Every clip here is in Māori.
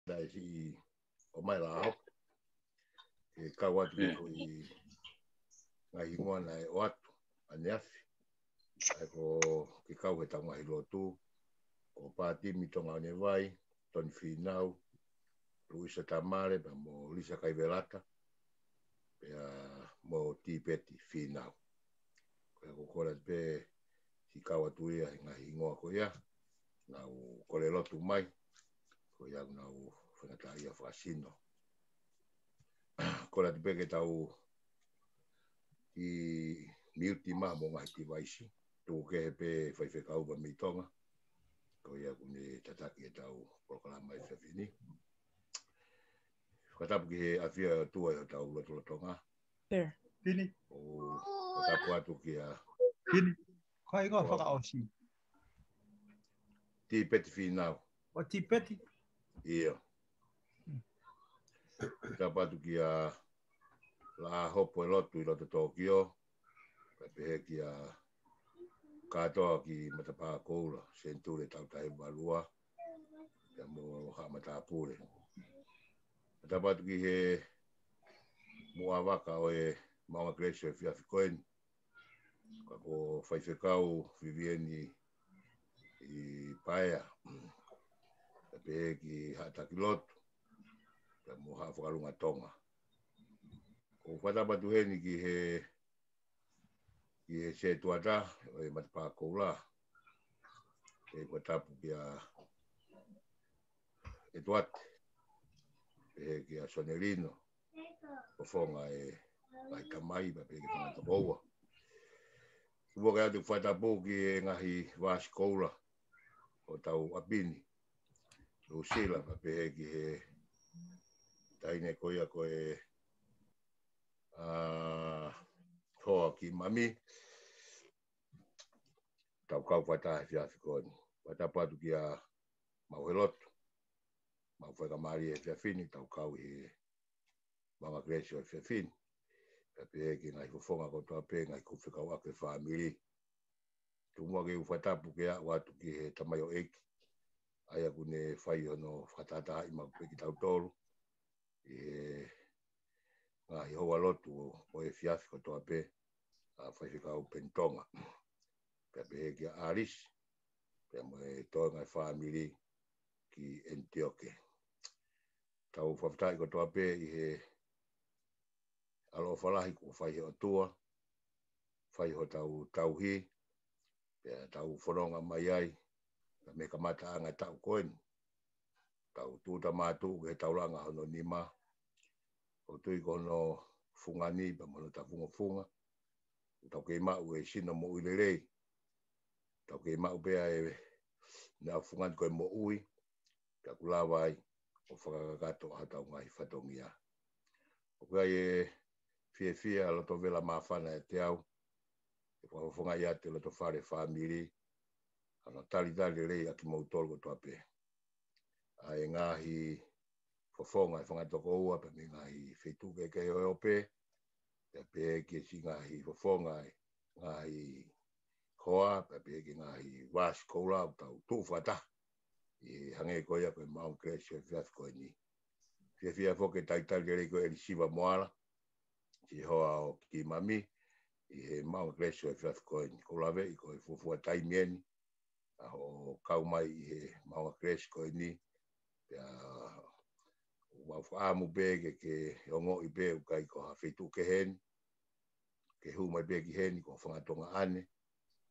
dai si o mai lao e kawatu ke ko I ngai ngoa na o atu ane afi ai ko ke kau he tanga I lotu o pāti mi tonga ne vai toni finau Luisa Tamare pa mo Lisa Kaivelata pea mo tipeti finau ko kora pe si kawatu ia ngai ngoa ko ia na o kole lotu mai ko ia na o whanata ia whasino kora te peke tau I miuti maha mo ngai ti vaisi tō ke he pe whaiwhekau pa mi tonga ko ia kune tataki e tau proklama I whiwhini whatapu ki he awhia tua I o tau lotolotonga There. Pini. o whatapu atu ki a Pini. Kai ko whakaosi. ti peti whinau O ti peti. ia whatapu atu ki a la hopo e lotu I loto Tokyo ka pehe ki a katoa ki matapā koula senture tau tahe walua ia mo hamatapure whatapu atu ki he mua waka o e maunga Gresio e whiawhikoeni ka ko whaiwhekau Vivieni I paea ka pehe ki hataki lotu ia mo hawhakarunga tonga ko whatapu atu heni ki he se tuata o e matapā koula e whatapu ki a e tuate pehe ki a Sonerino o whonga e ngai tamai pa pehe ki whangata koua Ua kai atu whatapu ki e ngahi vasi koula o tau apini Lucila pa pehe ki he taine koia ko e hoa ki mami tau kau whatahe whiawhikoni whatapu atu ki a mauhelotu mau whakamari e whiawhini tau kau I Mama Gresio e whiawhini pa pehe ki ngai whawhonga ko toa pe ngai kuwhikau ake whamiri tumua ke whatapu ke a watu ki he tamai o eki aia kune whai ono whatata I mau peki tau tolu I he ngahi hoa lotu o e whiawhi ko toa pe a whaiwhikau pentonga pe pehe ki a Aris pe mo e toa ngai whamiri ki Antioke tau whaftai ko toa pe I he alo whalahi ko whai o tua whai ho tau tauhi pe tau whanonga mai ai ka me kamata anga tau koeni tau tūta mātu he tauranga hono nima o tui kono fungani pa mono ta funga tau ke mau e sino mo ulerei tau ke mau pea e na fungani koe mo ui ka kulawai o whakakakato a tau ngai whatongia o kai e fia loto vela mawhana e te au e whakafonga ia te loto whare whamiri ana tali rei aki mautolo ko toa pe ai ngahi fofonga e whangatoko ua pe me ngahi whetuke ke ope pe pe ke si ngahi fofonga ngahi hoa pe pe ke ngahi was koula tau tūwhata I hange koia koe Mount Gresio Fiaf koe ni fia foke taitali rei koe Elisiva Moala si hoa o ki mami I he Mount Gresio Fiaf koe ni koulawe I koe fufua taimieni o kau mai I he Mount Gresio koe ni pea wau whaamu bege ke ongo I be ukai ko hawhitu ke heni ke hu mai begi heni ko whangatonga ane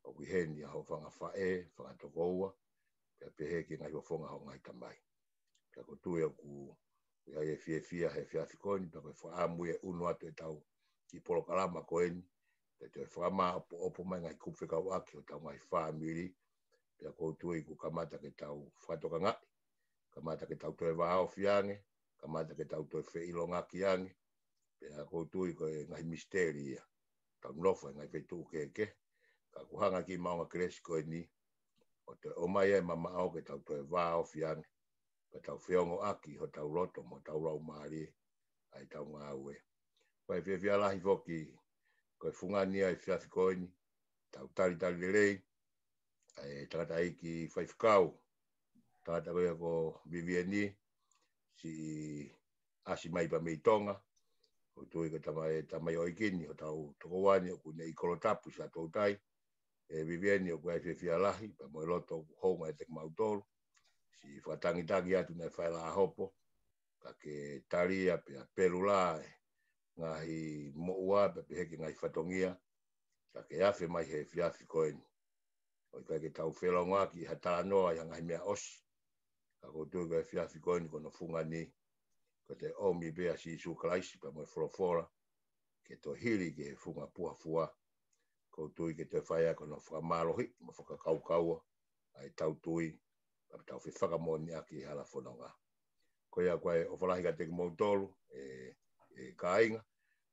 o ki heni a ho whanga whae whangatoko ua pea pehe ki ngai whafonga ho ngai tamai pea ko tue o ku ia e fia he whiawhikoni pea koe whaamu e unu atu e tau ki polokalama koeni pea te whakama opo mai ngai kupwhikau aki o tau ngai whamiri pea ko tue I ku kamata ke tau whatoka ngai kamata ke tau toe wahao fiange kamata ke tau toe wheilo ngaki ange pea koutu I koe ngai misteri ia tau nofa ngai whetu keke ka kuhanga ki maunga kresi koe ni o te omai e mama au ke tau toe wahao fiange ka tau whiongo aki ho tau loto mo tau rau maari ai tau ngā ue koe whiawhia lahi foki koe fungani ai whiawhi koe ni tau tali rei ai tangata iki whaifkau tangata koe ko Vivieni si asi mai pa mei tonga o tui ka tamai o ikini o tau tokowani o kune ikolotapu sa tau tai e vivieni o kua fia lahi pa mo loto honga e te mautoro si whatangitangi atu nei whaela hopo ka ke taria pe pelula ngahi moua pe heki ngai whatongia ka ke afe mai he fiafi koeni o ka ke tau whelonga ki hatala noa yang ngai mea osi ka ko tui ka fiafi koeni kono funga ni ko te omi bea si su klaisi pa mo flofora ke to hili ke funga puafua ko tui ke te whaia kono whamalohi mo whakakaukau ai tau tui pa tau whakamoni aki hala whanonga ko ia koe o whalahi ka te mautolu e kāinga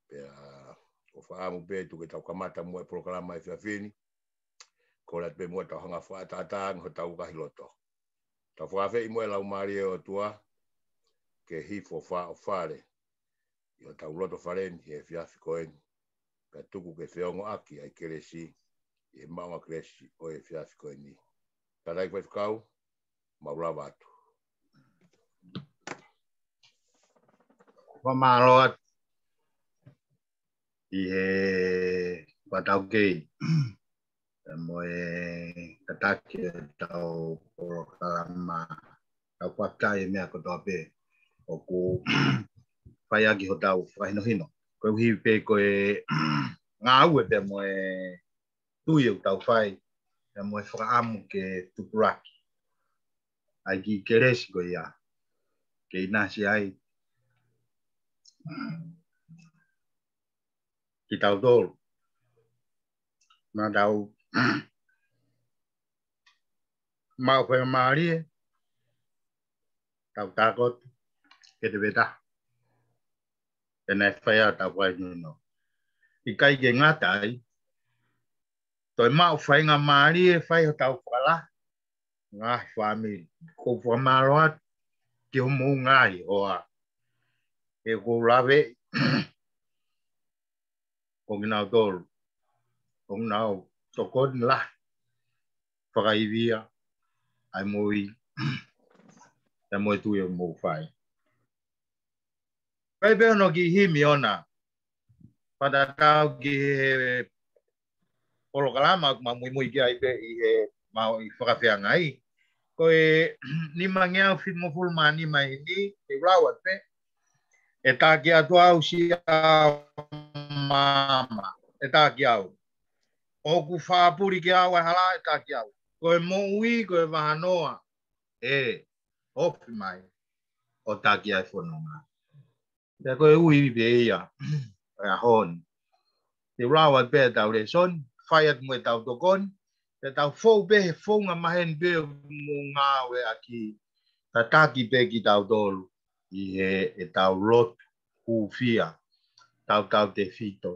pe o whaamu pe tu ke tau kamata mua e programa e whiawhini ko lat pe mua tau hanga whaatatang ho tau kahiloto tau whawhi mua lau maari o tua ke hifo wha o whare i o tau loto whareni e whiawhi koeni ka tuku ke whiongo aki ai keresi e maunga keresi o e whiawhi koeni ka rai koe whakau maulawa atu Whamaloat i he patau kei moe kataki tau porokarama tau whakai mea kotoa pe o ku whai aki ho tau whainohino koe uhi pe koe ngā ue pe moe tui o tau whai pe moe whakaamu ke tupuraki ai ki keresi koe ia ke inasi ai ki tau tolu na tau mau whai maari tau takot ke te weta e nei whai a tau whai nuno i kai ke ngatai toi mau whai ngā maari e whai o tau whala ngā whami ko whamaroat ki homu ngai hoa e ko lawe ko nginau tolu ko nginau tokon la whakaivia ai moi e moi tui o mou whai pai peo no ki himi ona pada tau ki he polo kalama ma mui ki ai pe i he mau i whakawhia ngai ko e ni mangiau fit mo fulma ni mai ni e rawat pe e tā ki atu au si mama e tā ki au o ku whaapuri ki au e hala e tā ki au ko e mo ui ko e wahanoa e ofi mai o tā ki ai whanonga e ko e ui be ia e a hon e rawat pe tau le son whaiat mo e tau tokon e tau fou pe he whaunga mahen pe mo ngā we aki ta taki pe ki tau tolu i he e tau lot hufia tau te fito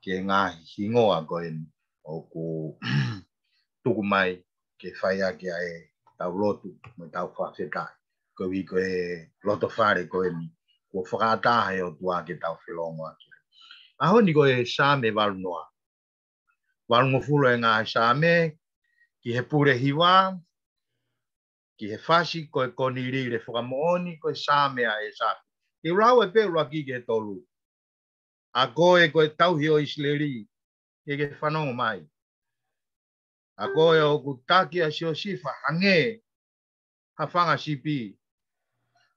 ke ngā hingoa koen o ku tuku mai ke whaia ki ai tau lotu mo tau whawhetai ko i ko e loto whare koen ko whakatahe o tua ke tau whilongo aki aho ni ko e same walnoa walngo fulo e ngā same ki he pure hiwa ki he whasi ko e koniri le whakamooni ko e same a e same i rau e pe raki ke tolu a koe ko e tauhi o isleri e ke whanongo mai a koe o kutaki a sio sifa hange ha whanga sipi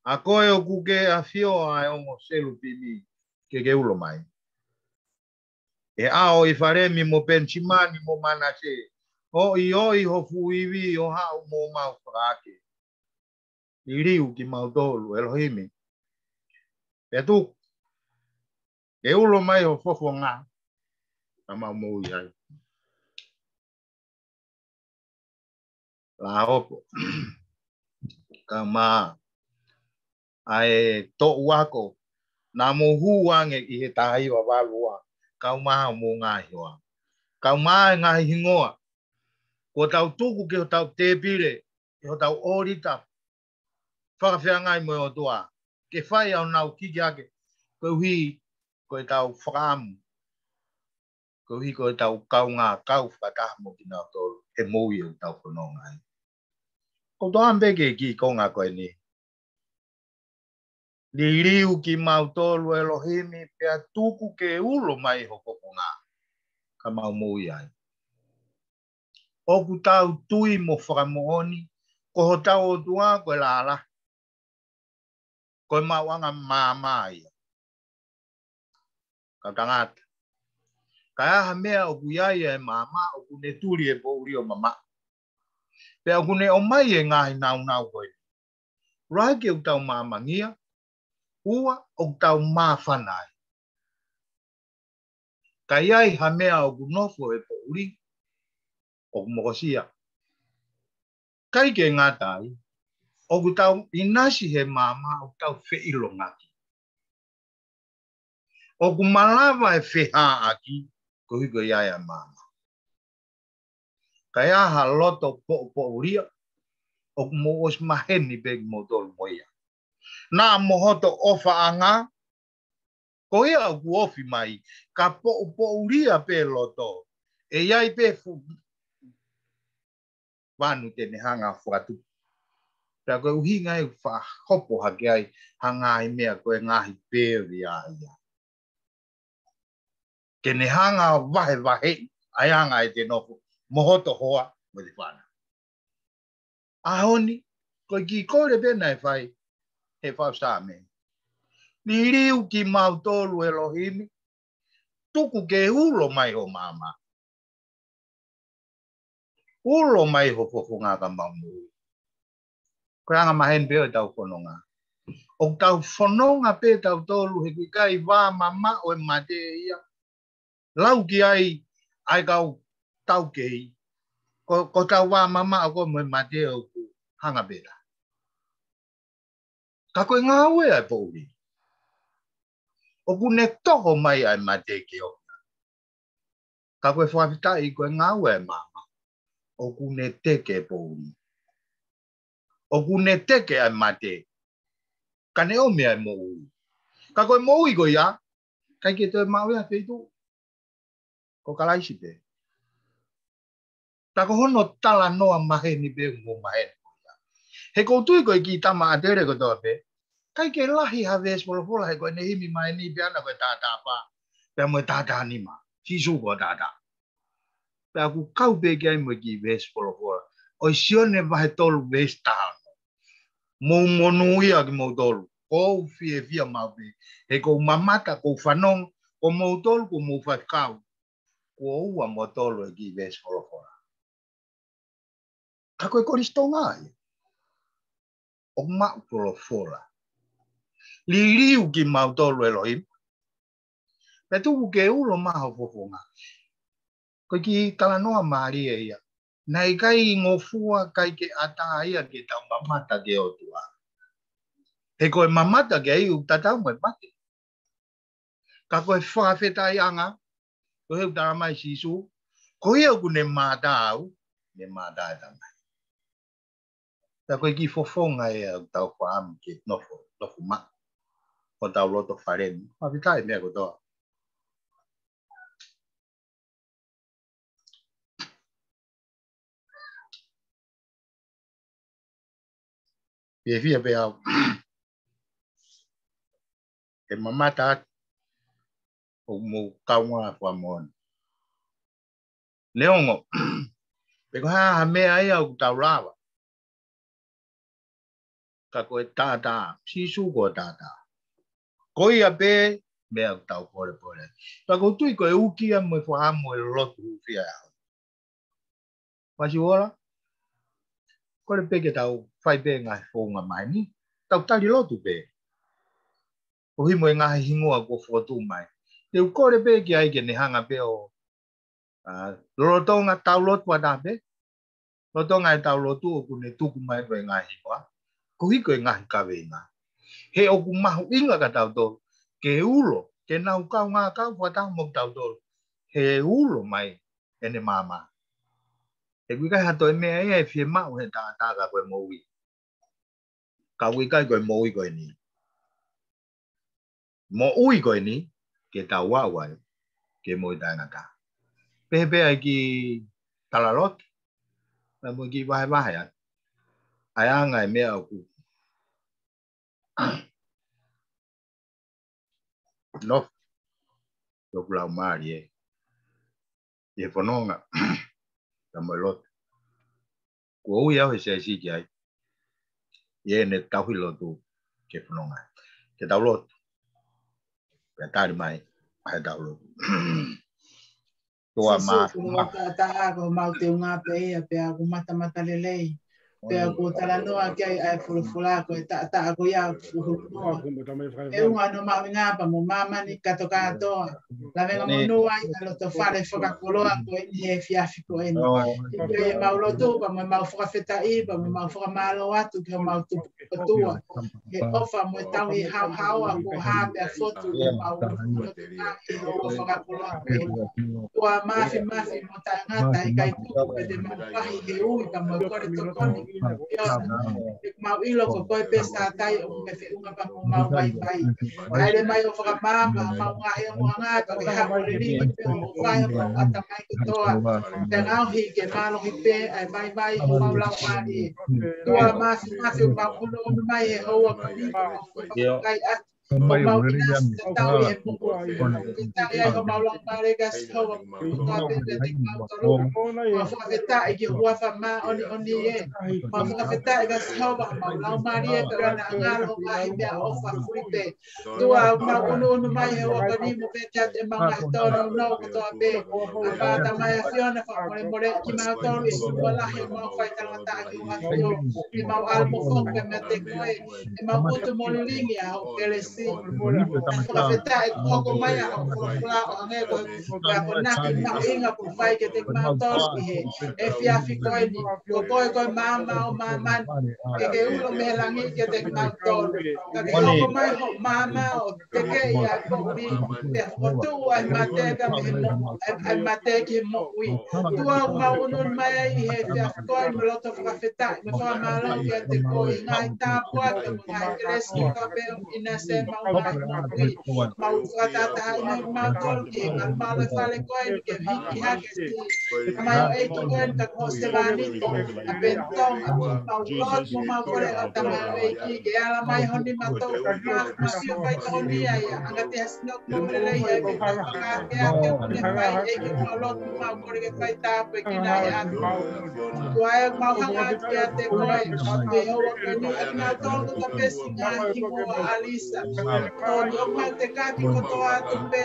a koe o kuke a fio a ongo selu pimi ke ulo mai e ao i wharemi mo pensimani mo manase o i ho fuiwi o hao mo mau whakake i riu ki mautolu Elohimi e tu e ulo mai o fofo ngā ta mau mou i ai la hopo ka mā ai to wako na mo huange i he tahi wa walua ka maha mo ngā hiwa ka mā ngā hingoa ko tau tuku ke o tau te pire ke o tau orita whakawhia ngai mo o tua ke whai au nau kiki ake ko hui ko e tau whakaamu ko hui ko e tau kau ngā kau whakataha mo ki nau tolu he moui o tau whanonga ai ko toa mbeke ki konga koe ni Liliu ki mautolu Elohimi pea tuku ke ulo mai hokokonga. Ka mau mui ai. Oku tau tui mo whakamooni, ko ho tau o tua koe lala. Koe mawanga mamai. Ka tangata. Ka aha mea oku iai e mama, oku ne turi e po uri o mama. Pea oku ne o mai e ngahi nau koe. Rai ke o tau mamangia, ua o tau mawhanai. Ka iai ha mea oku nofo e po uri, oku mokosia. Kai ke ngatai, oku tau inasi he mama, oku tau whiilo ngaki. Oku malava e whiha aki, ko hiko iai a mama. Ka aha loto po uria, oku mo os maheni begi mo tolu moia. Nā mohoto ofa anga, ko ia oku ofi mai, ka po uria pe loto. E iai pe fu wanu tene hanga whakatu. Pea koe uhinga e wha hopo hake ai, hanga i mea koe ngahi peori a ia. Kene hanga wahe, ai hanga e te nofo, mohoto hoa, mo te whana. Ahoni, koe ki kore pena e whai, he whau saa me. Ni riu ki mautolu Elohimi, tuku ke ulo mai ho mama. Ulo mai ho fofonga ka mamu. Koe anga mahen peo e tau whanonga. O tau whanonga pe tau tolu he ki kai wā mama o e mate ia. Lau ki ai kau tau kei. Ko tau wā mama o ko mo e mate o ku hanga pera. Ka koe ngā ue ai pouri. O ku ne toho mai ai mate ke o. Ka koe whapitai koe ngā ue ai mama. O ku ne teke pouri. O ku ne teke ai mate. Ka ne o me ai moui. Ka koe moui ko ia. Kai ke toi maui a feitu. Ko kalaisi pe. Ta ko hono tala noa mahe ni pe mo mahe. He koutui koe ki tama atere ko toa pe. Kai ke lahi haves polo he koe ne himi mai ni pe ana koe tata pa. Pe mo tata ni ma. Sisu ko tata. Pe aku kau pe ki ai mo ki ves polo. O sione vahe tolu ves tahan. Mo monuia ki mo tolu. Ko fie fia mau pe. He ko mamata ko whanong. Ko mo tolu ko mo whakau. Ko ua mo tolu e ki ves polo. Ka koe koristonga ai. O mau polo fora. Liriu ki mau tolu Elohim. Pe tuku ke ulo maho fofonga. Koe ki talanoa maari e ia. Nai kai ngofua kai ke ata ia ke tau mamata ke o tua. He koe mamata ke ai utatau mai mate. Ka koe whawhetai anga. Koe heu taramai sisu. Koe au ku ne mata au. Ne mata e tamai. Ta koe ki fofonga e au tau whaam ke nofo ma. O tau loto whareni. Whawhetai mea kotoa. Pie fia pe au. E mamata o mo kaunga whamon. Neongo. Pe ko ha mea ai au tau rawa. Ka koe tata. Sisu ko tata. Koi a pe mea tau pore. Pa ko tui koe ukia mo e whaamo e lotu fia au. Pasi ora. Kore pe ke tau whai pe ngai whonga mai ni. Tau tari lotu pe. O himo e ngahi hingoa ko whotu mai. Te kore pe ki ai ke ne hanga pe o. Lorotonga tau lotu a pe. Lorotonga e tau lotu o kune tuku mai koe ngahi hingoa. Ko hiko e ngahi kawe inga. He oku mahu inga ka tau tolu. Ke ulo. Ke nau kau ngā kau whatau mok tau tolu. He ulo mai. Ene mama. E kui kai hato e mea e fie mau he tātaka koe moui. Ka kui kai koe moui koe ni. Mo ui koe ni. Ke tau wawai. Ke moi tainata. Pehepea ki talalot. Na mo ki wahe. Ai anga e mea oku. no lo blau mari e fononga la molot ko ia se si jai ye ne tau hilo tu ke fononga ke tau lot pe tari mai ai tau lot tua ma ta ko mau te unga pe aku mata lelei pe aku talanoa ke ai fulfula ko ta ko ia e unga no ma nga pa mo mama ni katoka to la venga mo no ai lo to fare foka koloa ko ni e fiafi ko en e ma lo to pa mo ma foka feta i pa mo ma foka malo atu ke ma tu tua e ofa mo tau i how ko ha pe foto ma o foka koloa tua mafi mo ta ngata i kai tu pe de ma pahi he u pa mo ko to koni mau ilo ko koe pesta tai o me fe unga pa mo mau vai ai le mai o whaka mama mau ngā e o ngā ka ke hao le ri pe o vai o ata mai ki toa te ngau hi ke malo hi pe ai vai o mau lau mani tua mafi o mau uno o mai e hoa ka ni kai atu o mau inas te tau e mo ke tai ai o mau lau mare ka si hoa ka pe te te mau taru o whakawheta i ki hua wha ma oni e ma whakawheta i ka si hoa mau lau mari e pe wana ngalo ngahi mea o whakuripe tua mau uno mai e hoa ka ni mo pe tat e mau ngahi tono no ko toa pe a pata mai a whiona more ki mau tono i sumua lahi o mau whai tangata ki hoa whio i mau almo whoka me te koe i mau utu moli ringi a ho kele si whakawheta e hoko mai a ho kula o nge ko ko naki mau inga po whai ke te mau tono i he e whiawhi koe ni ko koe mama o maman ke ulo me langi ke te mau tono ka ke hoko mai ho mama o te ke i a kopi te hotu ai mate ka me mo ai mate ki mo ui tua mau unun mai ai he whiawhi koe me loto whakawheta me whakamalo ke te koe ngai tāpua ka mo ngai kreski ka pe ina se mau ngai mo ui mau whakatata ina mau tolu ki ngai malo whale koe ni ke hiki hake si mai o eito koe ka ko se vaniti a bentong a mau lot mo mau kore o tamai o eiki ke ala mai honi matou ma sio whai toni ai anga te hasnok mo lelei ai ke whakake a ke une whai eiki mau lot mo mau kore ke whai tāpu e kina e atu tuai mau hanga atu ke a te koe me hoa koe ni a mau tolu ka pesi ngā hingo a Alisa tolu o mau te kapi kotoa atu pe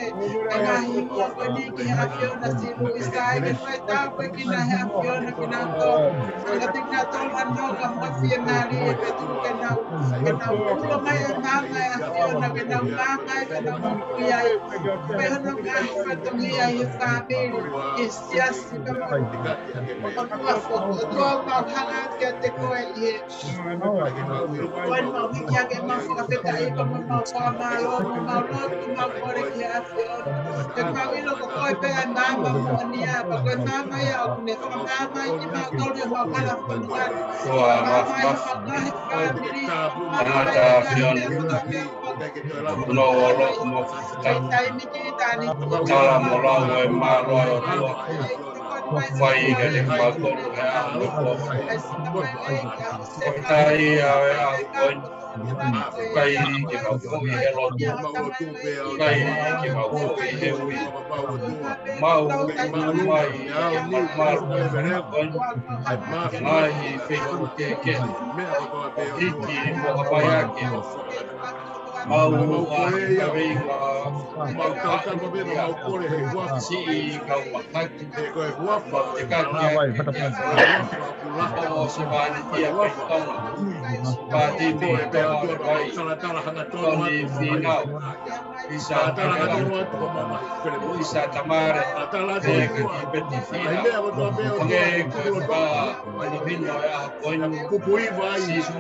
e ngā hingo koe ni ki hea whiona si lui sai ke whai tāpu e kina hea whiona ki nā tolu anga te kina tolu anō ka mua whia nāri e pe tuku ke nau ulo mai e manga e a whiona ke nau manga e ke nau mukui ai pe hono ngahi whatongi ai e whamiri e siasi ka mo o tua whoko o tua mau hanga ke te koe i he koe mau hiki ake mau whakawheta i ka mo mau whamalo mau lotu mau kore ki a whiona te mau ilo ko koe pe ai mama mo ania pa koe mama ia o kune whakamama i ki mau tolu e mau kala whanungani mama i whangahi whamiri Amata Fiona no olo mo tai miki tani tala mo la e malo o tua fai ke te matoro e a no ko tai a kon kai ke mau ko e lo kai ke mau ko e ui mau mai mai fe ke hiki mo apayake mau karinga mau si kau pakati te kakia o se vani tia petona pati mi toa vai toni finau isa tamare te ki peti fina nge ka ni vino ya koin si su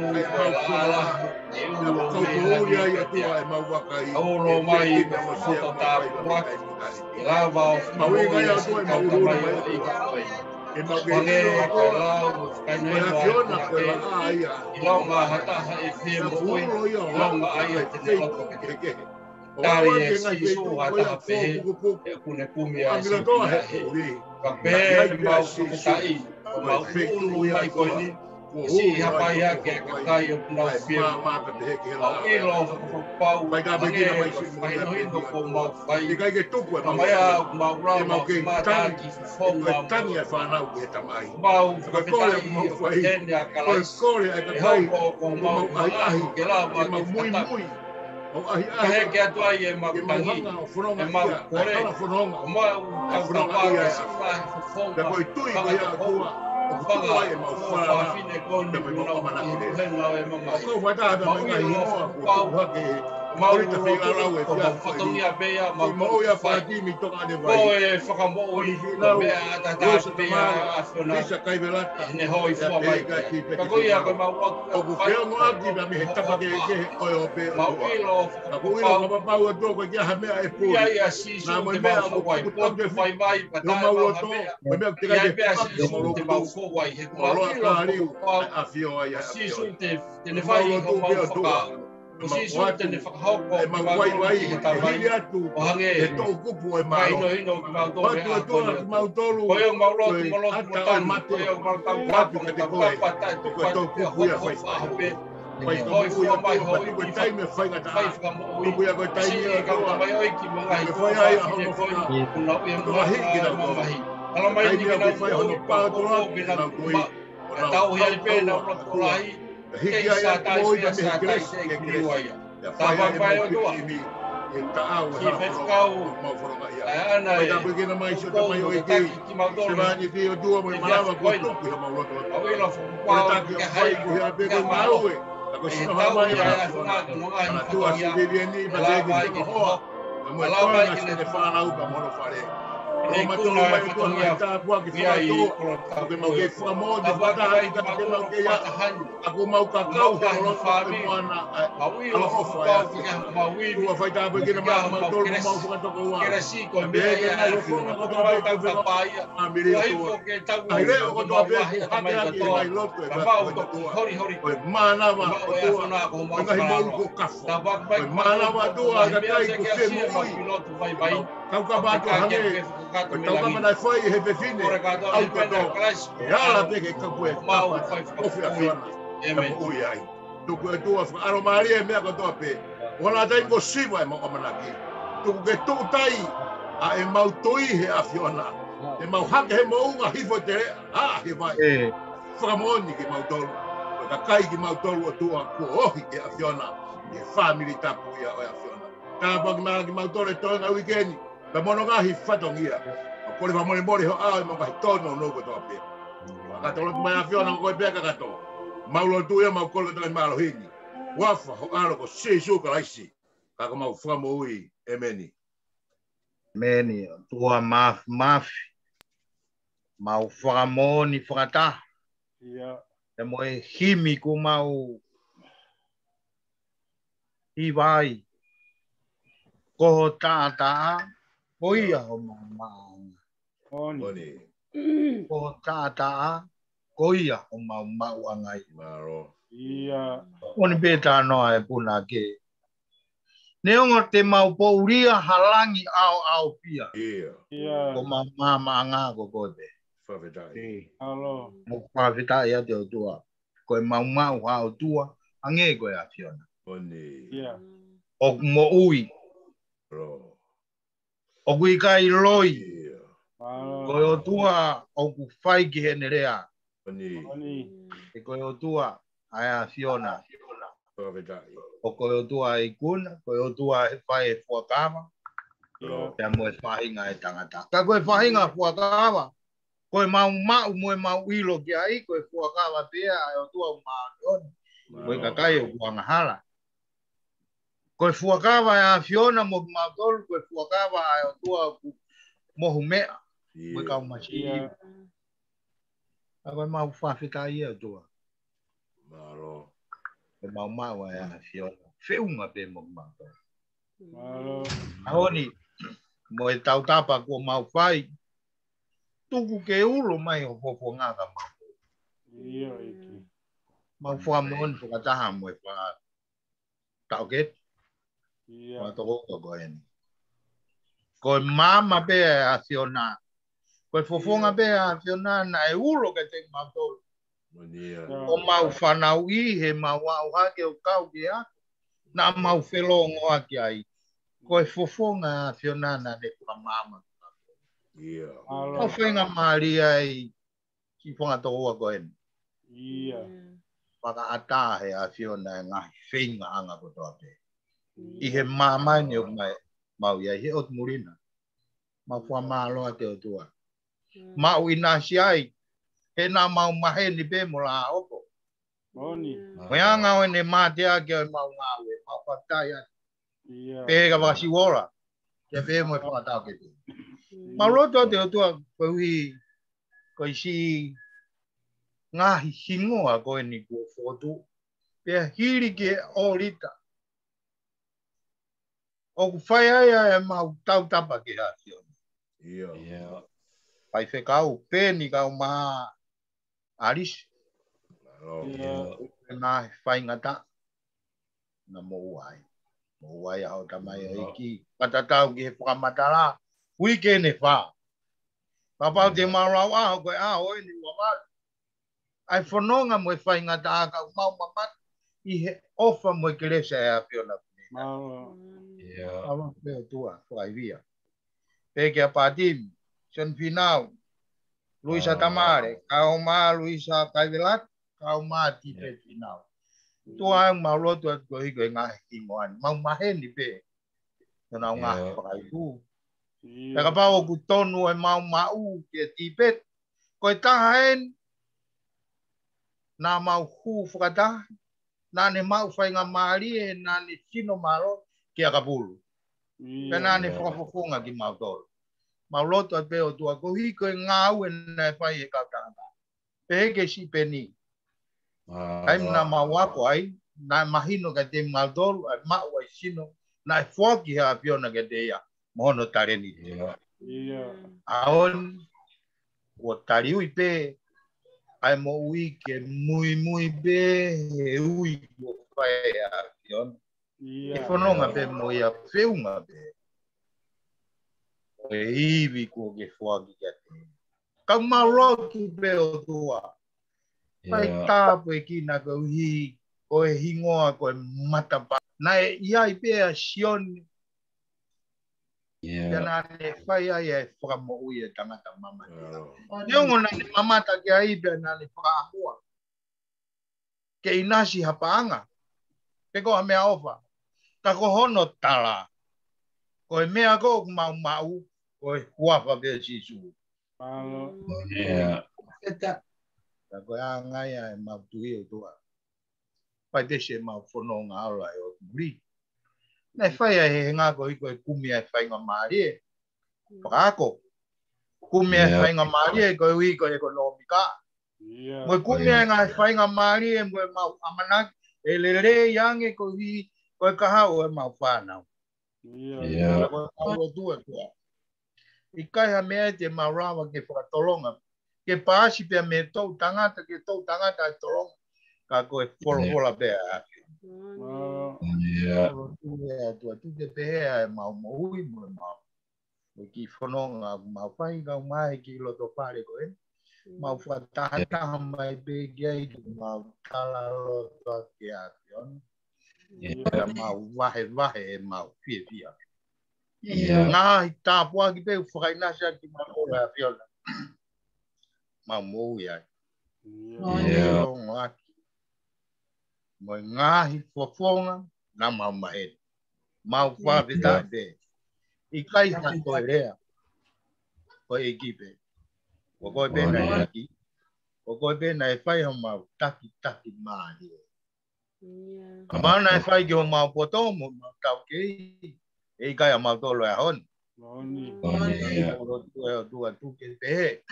ala Aulo mai foto tāpura, lava o maunga si kauta mai o ika koe. Pane ka lau, kainema i launga hataha e whia mo ui, launga aia te te loko ke. Tari e si su hataha pehe, e kune kumi a si kia he. Ka pehe mau kukutai, mau ulu mai koe ni, si hapa yake kai na fia ilo pau vai ka be ki mai si mai no hino ko mau vai i kai ke tuku e mai mau ra mau ke tani tani fonga tani e fa na ku ta mai mau ko kore mau vai tende akala ko kore e ka kai ko mau ai ke la mau mui mui au ai ai ke atu ai e mau tangi e mau kore fononga mau ka pa ya fonga da koi tui ko ya tua o tua e mau fa fine ko ni no mana ke na e mau ko wa ta ba mai hi mo ko ke mau ta figa la we ko fotonia bea mau ya fa ti mi to ade vai ko e whakamō i ko mea ta bea afona Lisa kai velata ne hoi fua mai ka ko ia ko mau o ku feo no aki ba mi tapa ke o o pe mau ilo ka ko ilo ko pa o to ko ya ha mea e pu ia si su te mau fua wai ko fai mai pa no mau lo to me me te ia ka bea si ke su te mau fua wai he ko lo ka ri ilo a fio ya si su te ne fai ko mau whaka o si su te ne whakahoko e mau wai wai e atu o hange e to kupu e mai mau no hino ki mau tō Patu tu mau tolu. ko eu mau lo tu mo Ata mate. ko eu mau tau Patu ka ka te te koe. pa ta tu Ko to kupu ya fai. Fai ka hoi mu fua ya mai mai hoi ho ko tai me fai ka ta. fai ka mo Kupu ya ko tai si me ka ko. mai oi ki mo ngai Ko fai ai ho mo ko fai. no e mo Ko hi ki na ko. mai ala mai Ai ni me na ko fai ho no pa to la ki na ko i. tau he pe na ko lai Hiki ai a ko i me kres ke kres. Ya fai ai mai o to. E ta au ki pe kau mau fora ka ia. ana Ai ka pe na mai so ta mai o i ki. ki mau Se va ni ki o dua mo malava ko to ku mo lo to. au ilo Ko ta ki fai ku ya pe ko mau e. Ko si no mai ya. Ana tu a si de bien ni ba de ki ho. Mo to na se de fa na u ba mo lo fare. Roma to mai to mai ta bua ki fa to. Ko mo ke fa mo de fa ta ka ke mo ke ya. Aku mau ka kau ke lo fa mi ana. Alo ho fa ya. Tu fa ta pe ki na ma to mo fa to ko wa. Kera si ko me ya ko to mai ta pa ya. Ai ko ke ta ko. Ai le ko to pe ha ke ki mai lo to. Hori hori. Oi mana ma o tu. na ko mo. Ngai mo ko ka. Ta ba ba. Oi mana ma tu a ka kai ku se mo. Piloto vai vai. Kau ka ba tu ha ke. Kau ka mana foi he pe fine. Au ka to. Ya la pe ke ka pu. Mau fai O fi a fiona. Amen. Ui ai. Tu ko tu a ro maria me ko to pe. Ona dai ko siwa e mo ka mana ki. Tu ke tu tai a e mau toi he a fiona. E mau ha ke mo unga hifo te a he vai. Framoni ke mau tolu. Ka kai ki mau tolu tu a ko ohi ke a fiona. E family tapu ia o a fiona. Ta ba ki mau tolu to na weekend. Ba mono ga hi fatongia. Ko le ba mo ho a mo ka tono no ko to pe. Ka tolu mai a fiona ko pe ka to. Mau lo tu ia mau ko le malo hini. Wafa ho alo ko se so ka laisi. Ka ko mau framo ui emeni. Meni tua maf mau framoni frata. Ia. E mo e himi ku mau i vai. Ko tata o ia o mau. Oni. Ko tata ko ia o mau angai. Maro. Ia. Oni beta no e puna ke. Neongo te mau pouria halangi au pia. Ia. Ia. Ko mama nga ko kote. Favetai. Alo. Mo favetai ya te tua. Ko mau au tua ange ko ya fiona. Oni. Ia. O mo ui. Ro. O kui kai loi. Ia. Alo. Ko o tua o ku fai ki hene rea. Oni. Oni. E ko o tua aya fiona. Favetai. O ko o tua i kuna, ko o tua e fai e fuakama. Ro. Te mo e whahinga e tangata. Ka koe whahinga fuakawa. Koe mau mo e mau ilo ki ai, koe fuakawa pia e o tua maoni. Koe kakai o kuanga hala. Koe fuakawa e a fiona mo mau tolu, koe fuakawa e o tua mohu mea. Koe kau masi. Ka koe mau whawhita i e o tua. Maro. Koe mau e a fiona. Whiunga pe mo mau tolu. Alo. Ahoni, mo e tau tapa ko mau whai. Tuku ke ulo mai o popo ngaka mau. Ia iki. Mau wha mon whakataha mo e wha tau ket. Ia. Ma toko ko koen. Ko mama pe a fiona. Ko fofonga pe a fiona na e ulo ke te mau tolu. O mau whanau I he mau au hake o kau ki a. Na mau whelo ngoa ki ai. Ko e fofonga whionana ne kua mama. Ko whenga maari ai ki whanga tohua ko en. Paka ata he a whiona e ngahi whenga anga ko toa te. I he mamai ni o mai mau iai he ot murina. Mau wha maaloa te o tua. Mau inasi ai. He nā mau mahe ni pe mo la opo. Mai anga o ne mātea ki o mau ngawe. Mau whatai ai. Pe ka wasi wora. Ke pe mo e whakatau ke te. Mau roto te o tua kohi koi si ngahi hingoa koe ni kua whotu. Pe hiri ke o rita. O ku whai ai mau tau tapa ki ha fiona. Pai whekau pēni kau maha aris. Nā whai ngata. Na mo uai. Mo uai au tamai o iki. Patatau ki he whakamatara. Wike ne wha. Papau te marau aho koe aho e ni wawal. Ai whanonga mo e whai ngata a kau mau mamat. I he ofa mo e keresa e a fiona. Awa peo tua, whaivia. Peke a Patim, San Finau, Luisa Tamare, kau ma Luisa Kaivelat, kau ma Tipe Finau. Tua ang maulotu at ko hiko ngahi kingoan. Mau mahe ni pe. Tana ngahi whakaifu. Peka pao ku tonu e mau mau ke Tibet. Koe tahaen na mau hu whakataha. Na ne mau whainga maari e na ne sino maro ke a kapulu. Pena ne whakafofonga ki mau toro. Mau loto at peo tua ko hiko e ngau e na whai e kautanga. Peke si peni. Ai na mau wako ai. Na mahino ka te mau toro. Ai mau ai sino. Na e whoki ha piona ke te ia. Mohono tareni. Aon. O tariui pe. Ai mo ui ke mui be. E ui ko whai a piona. E whanonga pe mo ia whiunga pe. E iwi ko ke whaki kia te. Kau mauroki pe o tua. Pai tāpu e kina kau hi. Ko e hingoa ko e matapa. Na e iai pe a sioni. Kana ne whai ai e whakamo ui e tangata mama. Niongo na ne mamata ki a ipe na ne whakaahua. Ke inasi hapaanga. Ke koha mea ofa. Ka ko hono tala. Ko e mea ko mau. Ko e huafa pe sisu. Ka ko a ngai e mau tui o tua. Pai te se mau whanonga aula e o muri. Nei whai e he ngā ko hiko e kumi e whainga maari e. Whakaako. Kumi e whainga maari e ko e hiko e ekonomika. Mo kumi e ngā whainga maari e mo e mau amanaki. E lere yange ko hi. Ko e kahau e mau whanau. Ko e mau tua tua. I kai ha mea te mau rawa ke whakatolonga. Ke paasi pia me tau tangata ke tau tangata e tolonga. Ka ko e wholohola pia. Tua tu te pehea e mau mohui mo e mau. Ki whanonga mau whai kau mai ki loto pare ko e. Mau whataha mai pe gei mau tala loto ke a kion. Mau wahe e mau fia. Nā i tāpua ki pe whakainasa ki manola a fiona. Mau mohui ai. Mo ngahi fofonga na mau mahe. Mau whapita pe. I kai hato e rea. Ko e kipe. Ko koe pena e aki. Ko koe pena e whai ho mau taki maari. Ka maana e whai ki ho mau potomo. Mau tau kei. E kai a mau tolo e hon. Tua tuke pehe.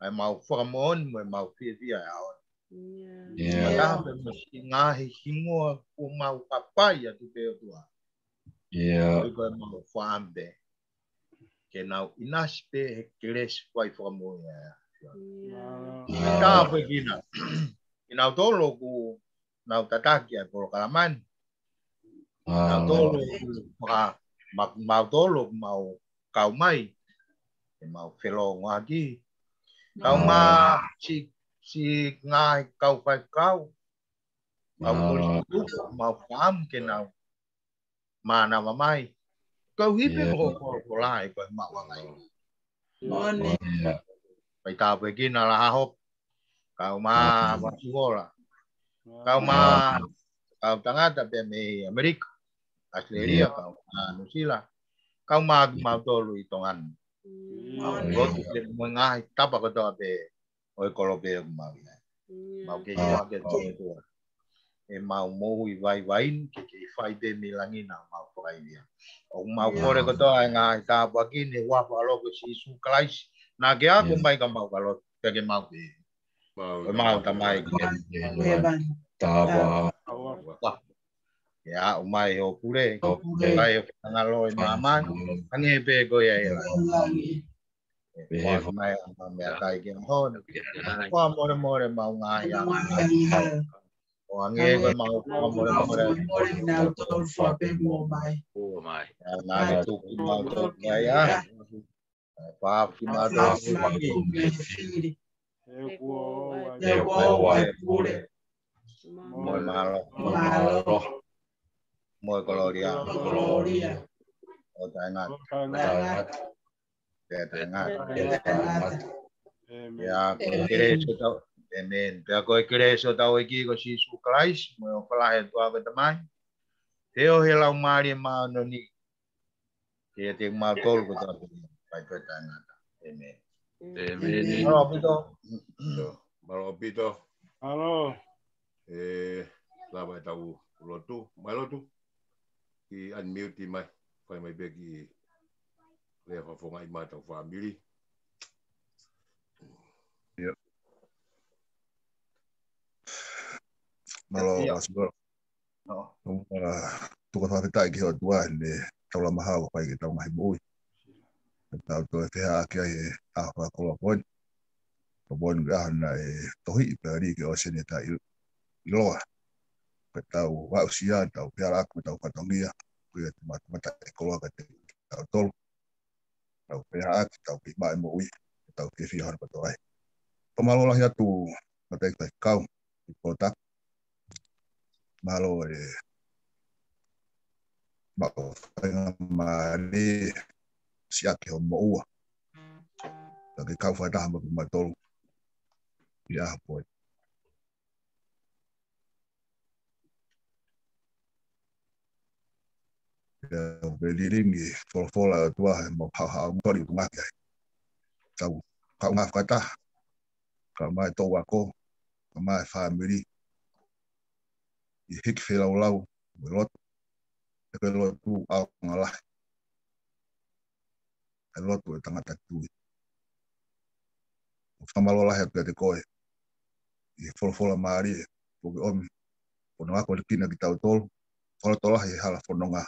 Ai mau whakamohon mo e mau whiawhia e hon. Mataha pe masi ngahi hingoa ko mau papai atu peo tua. Ko e mau whaambe. Ke nau inasi pe he keresi whai whakamohon e. Mataha pe kina. Ki nau tolo ku nau tataki ai polo kalamani. Nau tolo ku mau tolo mau kau mai. E mau whelo ngaki. Kau ma si si ngai kau pai kau au mori mau pam ke nau mana mai kau hipe mo ko lai ko ma wa ngai Mone. pai ta pe ki na la hop kau ma wa suola kau ma kau tangata pe me Amerika Australia kau New Zealand kau ma tolu i tongan go te mo ngai tapa ko to pe oi kolobe ma mau ke ya ke to e mau mo i vai ke fai be milangi na mau pai dia o mau kore ko to ngai ta pa ki ni wa pa lo ko si su klais na ke a ko mai ka mau ka lo ke mau pe mau ta mai ya o mai o pure kai o ngalo i mama ange pe go ya ela mai me kai ke hon wa more mau ngai ya o ange ko mau more na tol fa pe mo mai na ke tu mau to ya pa ki ma do mo malo mo gloria o tangat ya kire so amen ya ko kire so ta iki ko si su Christ mo fala he to ave tamai te o he lau mari ma no ni ke te ma tol ko ta pai ko tangat amen Malopito. Halo. Lama tahu lotu, malotu. Ki unmute mai, fai mai begi le fa fonga i mata family. Yep. Malo masuk. Tuko fa pita ki o tua le tau la maha ko pai ki tau mai bui. Tau to te ha ki ai a fa ko pon. Ko bon ga na tohi peri ki o sene ta iloa. Tau wa usia tau piara aku tau patongia. Ku ya mata ekoloa ka te tau tol. Tau piara aku tau ki mai mo ui. Tau ki fi har patoi. Pamalola ya tu mata ka kau kotak. Malo mau mari siap ke mau lagi kau fadah mau tol ya boy ya beliringi fola tua mau hau mau di rumah ya tahu kau ngaf kata kau mai to wako kau mai family hik felau lot kalau tu au ngalah lot tu tengah tu sama lola ya kete koe fola mari poki om pono ako kina kita tol fola tola ya hala fononga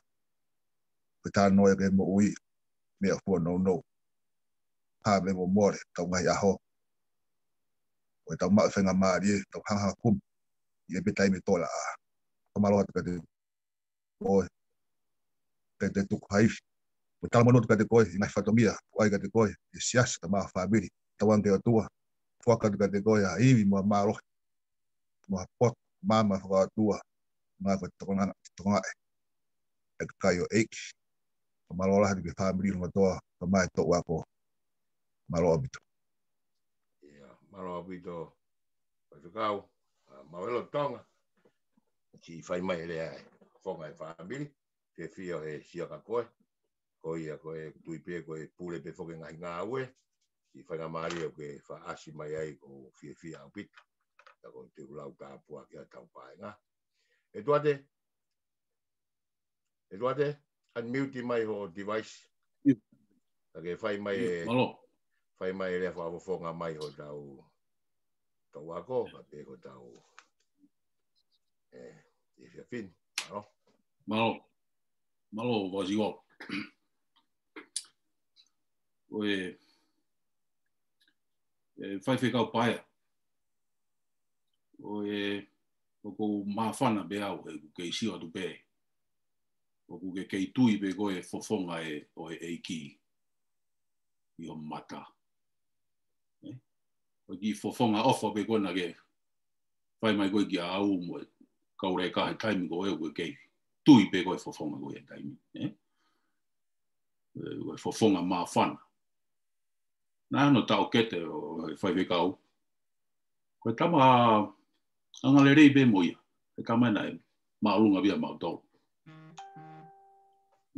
kita no ya mo ui me fo no ha me mo more tau ngai aho o tau ma fenga mari tau hanga kum ye betai me tola sama lola kete koe kete tu kai o tal mono kete koe mai fatomia ai kete koe sias tama family tawang ke tua foka kete koe ai mo maro mo pot mama foka tua ma ko tonga e kayo ek malola di family mo to mai to wako malo abito ya malo abito kau mawelo tonga ki fai mai le fonga e family ke fio e sia ka koe ia koe tui pe koe pule pe foke ngai ngawe ki fai nga mari ke fa asi mai ai ko fia abit ta ko te ulau ka pua ke tau pai nga e duate unmute mai ho device ke fai mai le fa fonga mai ho tau ako pe ko tau e fia fin malo vazio oe fai kau pai oe ko mafana be au ke sio tu be o ke tui be go e fofonga o e ki i o mata o ki fofonga ofa pe kona ke fai mai koe ki a au mo kaure ka he taimi ko e koe kei tui pe koe fofonga koe e taimi koe fofonga maa whana na no tau kete o fai pe kau koe tama angale rei pe moia e tama na e maulunga via mautau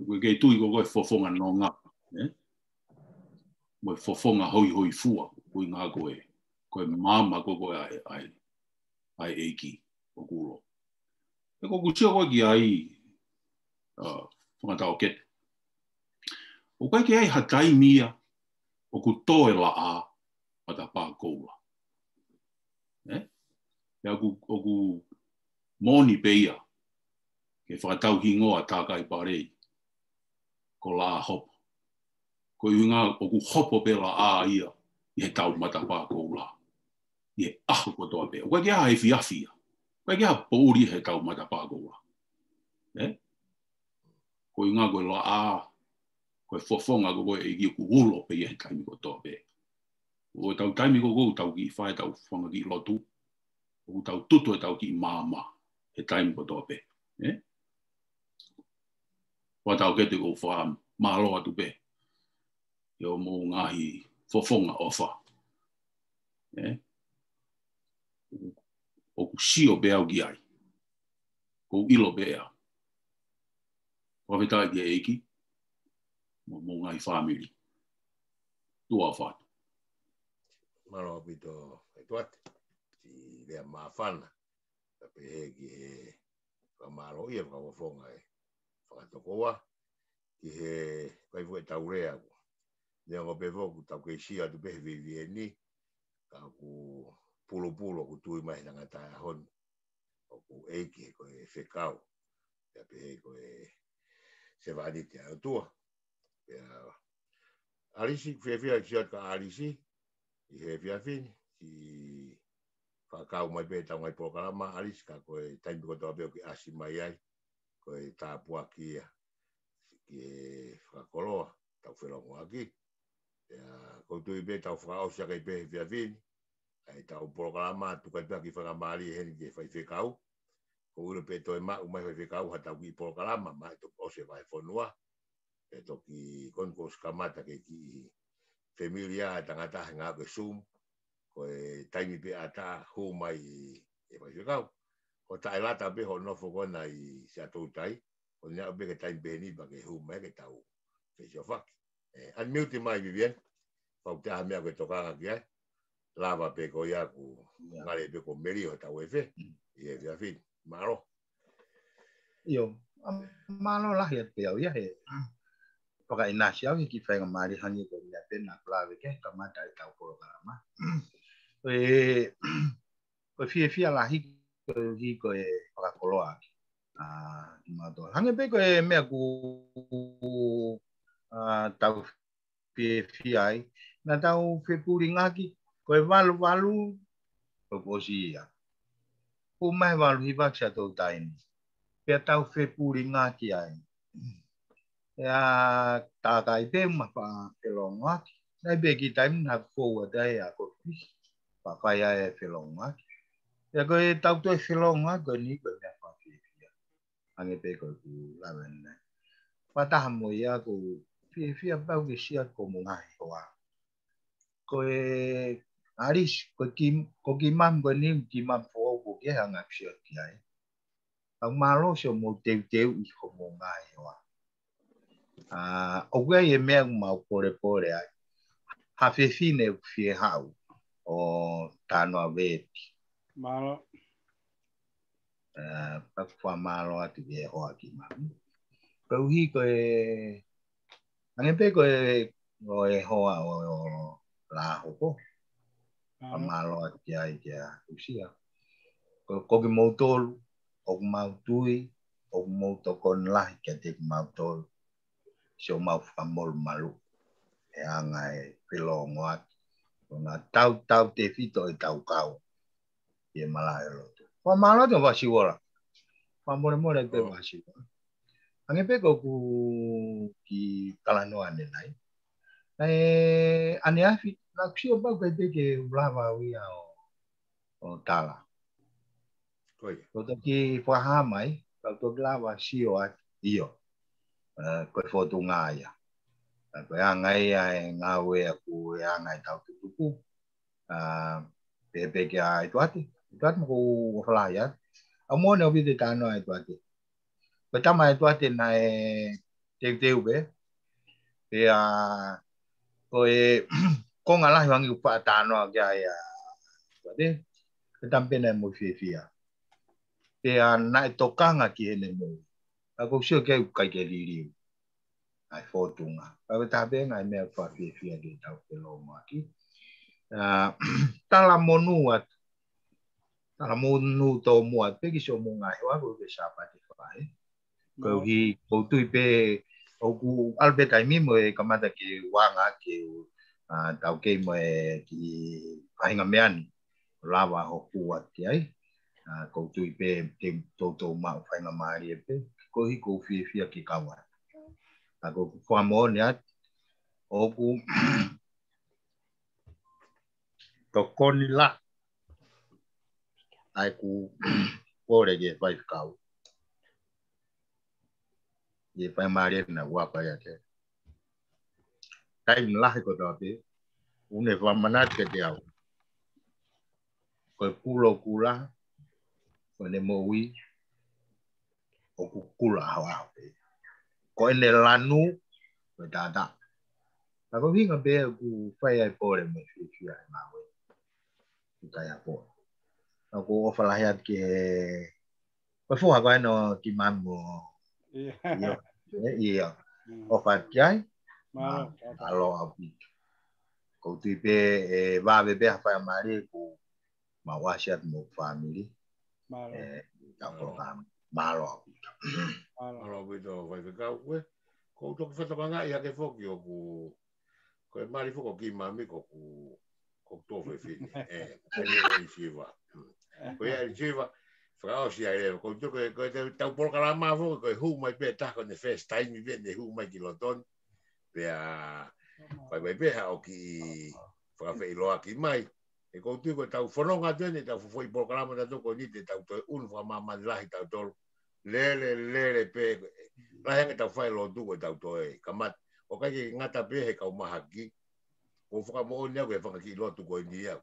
koe kei tui ko koe fofonga no ngā koe fofonga hoi hoi fua koe ngā koe mama ko koe ai eiki o kulo. E ko kutia koe ki ai whangatau kete. O koe ki ai hatai mia o ku toe la a pata pā koula. E o ku moni peia ke whakatau hingoa tākai parei ko la a hopo. Ko inga o ku hopo pe la a ia i he tau mata pā koula. I he aho ko toa pe. O koe ki a e fiafia. Koe ki a pouri he tau mata pā koula. Ko inga koe la a koe fofonga ko koe e ki ku ulo pe i he taimi ko toa pe. O tau taimi ko kou tau ki whae tau whanga ki lotu. O tau tutu e tau ki māma he taimi ko toa pe. O tau kete ko wha māloa tu pe. Yo mo ngahi fofonga ofa. O ku sio pe au ki ai. Ko ilo pe au. O wetai ki eiki. Mo ngahi family. Tua whatu. Maro pito e tuate. Si lea mawhana. Tape he ki he whamaro ia whakawafonga e. Whakatokoa. Ki he kaifu e taurea ko. Nea ko pe voku tau ke sia tu pehe vivi ni. Ka ku pulo ku tui mai tangata e hon. O ku eiki ko e whekau. Tape he ko e se vanite a tua. Arisi, whiawhia ki siat ka arisi. I he whiawhini. I whakau mai pe tau mai pokarama. Arisi ka koe taimi ko toa peo ki asi mai ai. Koe tāpua ki ia. Ki e whakakoloa. Tau whelongo aki. Ko tui pe tau whakao siaka i pe he whiawhini. Ai tau pokarama. Tukai pia ki whakamari heni ki e whaifekau. Ko uro pe toi mau mai whaifekau. Ha tau ki pokarama. Mai to ose vai whanua. E toki konko skamata ke ki familia tangata ngā koe Zoom koe taimi pe ata hu mai e mai whekau. Ko tae lata pe ho nofo kona i se atou tai. Ko nia pe ke taimi pe ni ba ke hu mai ke tau whesio whaki. Unmute mai Vivian. Pau te aha mea koe tokanga ki ai. Lava pe ko ia ku ngare pe ko meri o tau e whe. I e whiawhini. Maro. Yo. Malo lah ya pe au ya he. Pakai nasi au ki whainga mari hangi ko nia pena klawe ke kamata i tau porokarama. Koe fia lahi ko e whakakoloa. Hangi pe ko e mea ku tau fia ai. Na tau whepuri ngaki ko e walu ko posi ia. Ko mai walu hiwak sa tau taini. Pea tau whepuri ngaki ai. Ya takai pe ma pa pelonga na be ki time na ko da ya ko pa pa ya e pelonga ya ko tau to pelonga ko ni ko ya pa fi ange pe ko ku la ven pa ta mo ya ko fi pa ke sia ko mo ngai wa ko e aris ko ki mam ko ni ki mam fo ko ke hanga sia ki ai ang malo so mo te i ko mo ngai wa o e mea mau pore ai. Ha fine fie hau o tano a veti. Malo. Pakua malo ati e hoa ki mami. Kau hi ko e... Angepe ko e hoa o la hoko. Malo ati ai kia usia. Ko ki mautolu, o mautui, o mautokon lahi kia te mautolu. So mau famol malu e anga e pelongo ati ona tau te fito e tau kau e malai loto pa malo te wasi wala pa more te wasi ange pe ko ku ki talanoa ne nai Ania la pio ba ke lava wi o tala. Ko ki paha mai, ka to lava sio a io. Ko foto nga ya. Ko ngai nga we ku ngai tau tuku. Pe ke ai tuati. Tuat mo ko fala ya. Amo ne obi de tano ai tuati. Ko tama ai tuati na te ube. Pe ko ko ngala wangi upa tano ya ya. Tuati. Ko tampe na mo fia. Pe na tokanga ki ene mo. Ako sio ke kai ke liri. Ai fotunga. Ka ta be ngai me fa fia de tau ke lo ma ki. Tala monuat. Tala monu to muat pe ki so mo ngai wa ko ke sa pa ti fa. Ko hi ko tu pe o ku albert ai mi mo e kamata ki wanga ki tau ke mo ki ainga meani. Lava ho kuat ki ai. Ko tu pe to ma fa nga mari pe ko hi ko fia ki kawa. Ako kwa mo nya o ku to konila ai ku pore ge vai kau ye pa mari na wa pa ya ke tai la ko do pe une va manat ke dia ko kulo kula ko ne mo wi o ku kula ha pe ko ene lanu ko da ako hinga be ku fa ai pore mo fia ma we ka ya po ako o fa la ya ke ko fu ha ko no ki mambo iya o fa kai alo api ko tu pe va be fa mari ku ma wa shat mo family ta program malo bito vai ka we ko to fa ta nga ya ke fo ki o ku ko mari fo ko ki mami ko ku to fe fi ai chiva ko ya chiva fra o si ai ko to ko ta program ma fo ko hu mai pe ta ko ne first time mi ve ne hu mai ki loton pe vai pe ha o ki fra fe lo aki mai e ko tu ko tau fononga tene tau foi programa da to ko ni te tau to un fra mama la tau to lele pe la hanga tau fai lo tu ko tau to e kamat o ka ki ngata pe he ka mahaki ko fra mo ne ko fa ki lo tu ko ni ya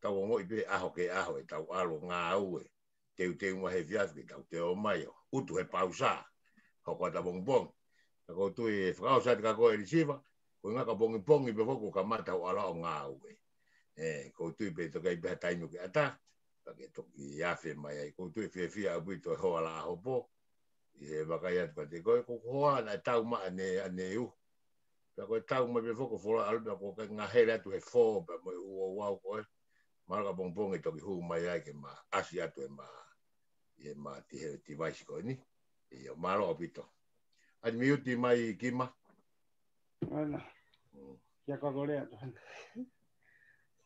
tau ngo i pe aho ke aho e tau alo nga au e te mo he vias ki tau te o mai o tu he pausa ko ko ta bongbong ko tu e fra o sa ka ko e siva ko nga ka bongbong i pe ko ka mata o ala o nga au ko tu pe to kai ba tai no ke ata pa ke to ya fe mai ko tu fe fia bu to ho ala ho po e ba kai at pa te ko ho ana tau ma ane u pa ko tau ma be foko fo al ba ko nga hera tu e fo pa mo o wa ko ma ka bongbong e to ki hu mai ai ke ma asia tu e ma ti vai ko ni e o malo opito ad mi uti mai kima ana ya ko gore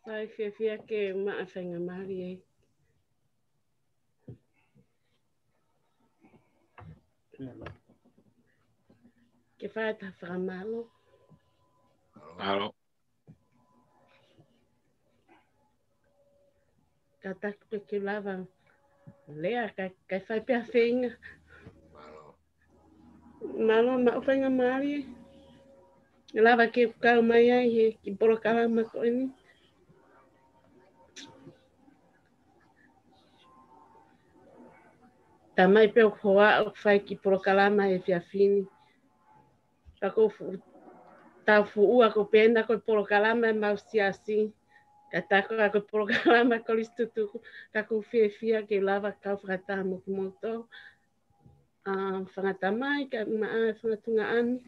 Sai fia ke ma afenga mari ai. Que fai ta fra malo. Halo. Kata ke lava. Lea ka fai pe afenga. Malo ma afenga mari. Lava ke ka mai ai ki por kala ma ko ni. Tamai pe hoa fai ki prokalama e fia fini. Tako ta fu ako penda ko prokalama ma sia si. Katako ako prokalama ko listutu kako fia ke lava ka frata mo moto. Fangatamai ka ma fangatungaan.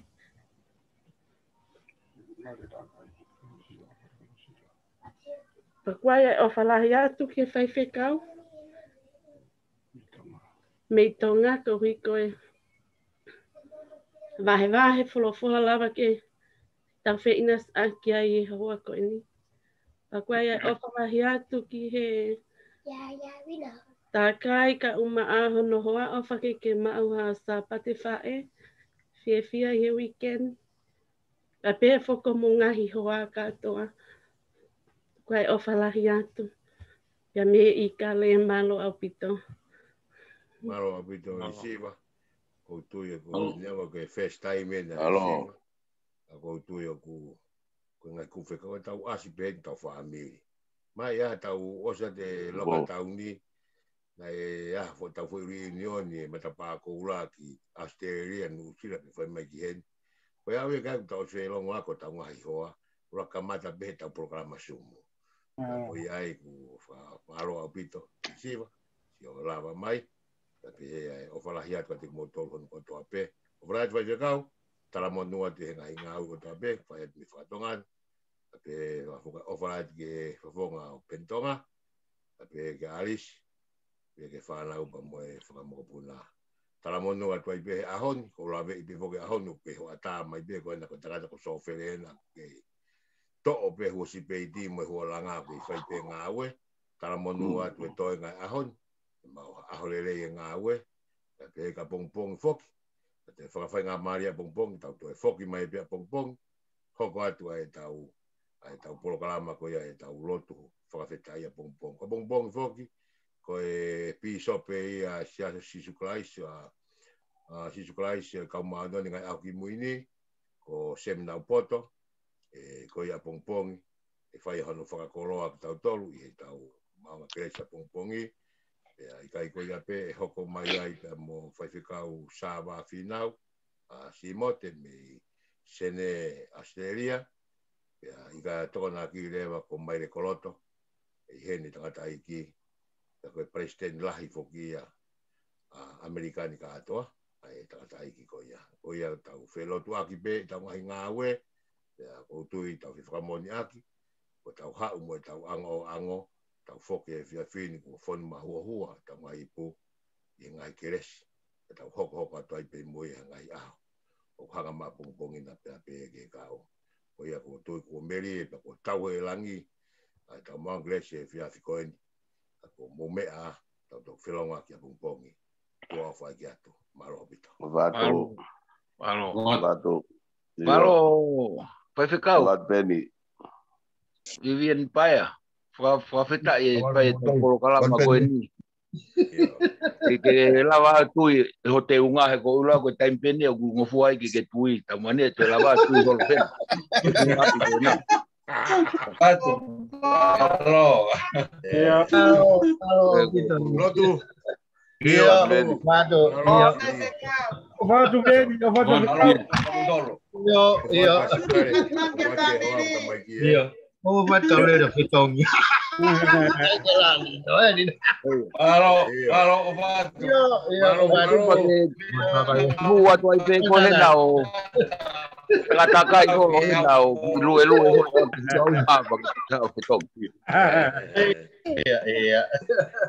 Pakwaya o falahia tu ke fai fekau. Me tonga ko hiko e vahe folo lava ke tau feinas aki ai hoa ko ini. Pakwaya o falahia tu ki he takai ka uma aho no hoa o fake ke mau ha sa pate fae fia he weekend La pe foko munga hi hoa katoa. Koe ofalahi atu. Ya me I kale malo au pito. Malo au pito siva. Ko tuia ko never ko first time in Alo. Ko tuia ko ngai kufe ko tau asi pe tau family. Mai ya tau osa de loka tau ni. Na ya fo tau fo reunion ni mata pa ko ula ki Australia New Zealand foi mai ki hen. Ko ya we ka tau se longo ako tau ngai hoa. Ula kamata be tau programa sumo. Ko ai ku fa alo au pito siva. Yo lava mai. Tapi o fala hia ko te motor ko to ape. O fala vai kau tala mo nua te ngai ngau ko to ape, fa mi fa tonga. Tapi o fala ke fonga o pentonga. Tapi ke alis ke fa na upa mo e fa mo puna. Tala mo nua to ape ahon ko la ve be foge ahon pe ho ata mai be ko na ko tala ko so ferena ke to ope ho si pe di mo ho langa pe fa pe ngawe. Tala mo nua to ngai ahon mau aholele ngā ue, te ka pongpong foki, te whakawhainga maria pongpong, tau to e foki mai pia pongpong, hoko atu ai tau polokalama ko ia e tau lotu whakawhetai a pongpong. Ka pongpong foki, ko e pisope ia siasa sisuklais, kau maadoni ngai au ki muini, ko semnau poto, ko ia pongpong, e whai hano whakakoroa ki tau tolu, i tau maunga keresa pongpongi, I kai ko ia pe hoko mai ai ka mo whaiwhikau sāwa whinau si mote me sene Australia I ka tokona ki rewa ko mai re koloto I hene tangata I ki ka koe president lahi whoki ia Amerikani ka atoa ai tangata I ki ko ia tau whelotu aki pe tau ngahi ngā ue ko tui tau whiwhakamoni aki ko tau hau mo tau ango tau foke e fia fini ko fonu mahua tau ngai pu I ngai keres tau hoko atu ai pe moi ngai aho o hanga ma pongpongi na pe ke kau ko ia ko tui ko meri e ko tau e langi tau mangles e fia fikoeni ko momea tau tau whelonga ki a pongpongi tua whai ki atu malo bito Vato Whaiwhikau Vivian Paia Whawhita e pai te polokalama koe ni. Ke lawa tui ho te unga he ko ula ko taimpeni o ngofu ai ke tui tamane te lawa tui ho pen. Halo. Lotu. Vado bene, Oh, what the hell of it on you? Buat wifi ko le daw. Kataka ko le daw. Lu jauh ba daw ito.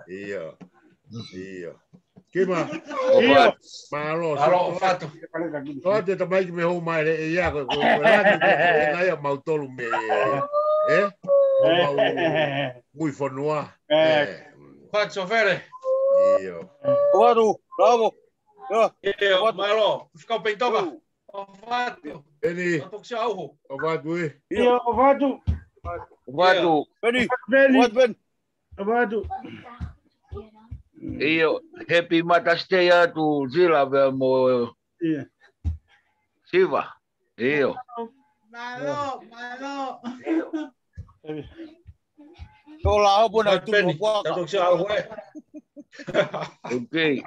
Iya. Kima. Malo. Fato. Fato também que me arrumou mais ia com lá ia mau tolu me muito fonua. Fato fere. Iya. Vado, bravo. Malo, ficou pentoga. Fato. Ele. Vado. Iyo, happy Mother's Day tu Zila mo. Siva. Iyo. Malo. Tô lá, o boneco. Okay.